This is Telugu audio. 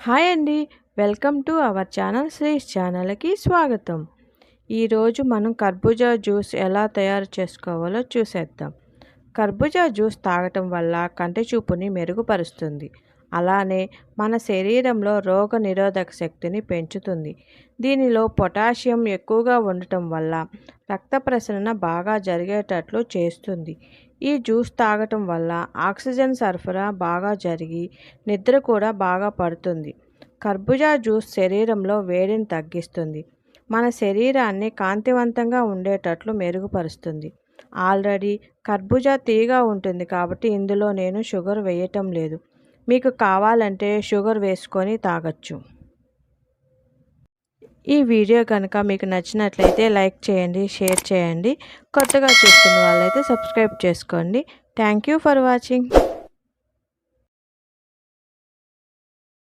హాయ్ అండి. వెల్కమ్ టు అవర్ ఛానల్ శ్రీస్ ఛానల్‌కి స్వాగతం. ఈరోజు మనం కర్బూజా జ్యూస్ ఎలా తయారు చేసుకోవాలో చూసేద్దాం. కర్బూజా జ్యూస్ తాగటం వల్ల కంటి చూపుని మెరుగుపరుస్తుంది. అలానే మన శరీరంలో రోగ నిరోధక శక్తిని పెంచుతుంది. దీనిలో పొటాషియం ఎక్కువగా ఉండటం వల్ల రక్త ప్రసరణ బాగా జరిగేటట్లు చేస్తుంది. ఈ జ్యూస్ తాగటం వల్ల ఆక్సిజన్ సరఫరా బాగా జరిగి నిద్ర కూడా బాగా పడుతుంది. కర్బూజా జ్యూస్ శరీరంలో వేడిని తగ్గిస్తుంది. మన శరీరాన్ని కాంతివంతంగా ఉండేటట్లు మెరుగుపరుస్తుంది. ఆల్రెడీ కర్బూజా తీయగా ఉంటుంది కాబట్టి ఇందులో నేను షుగర్ వేయటం లేదు. మీకు కావాలంటే షుగర్ వేసుకొని తాగొచ్చు. ఈ వీడియో కనుక మీకు నచ్చినట్లయితే లైక్ చేయండి, షేర్ చేయండి. కొత్తగా చూస్తున్న వాళ్ళైతే సబ్స్క్రైబ్ చేసుకోండి. Thank you for watching.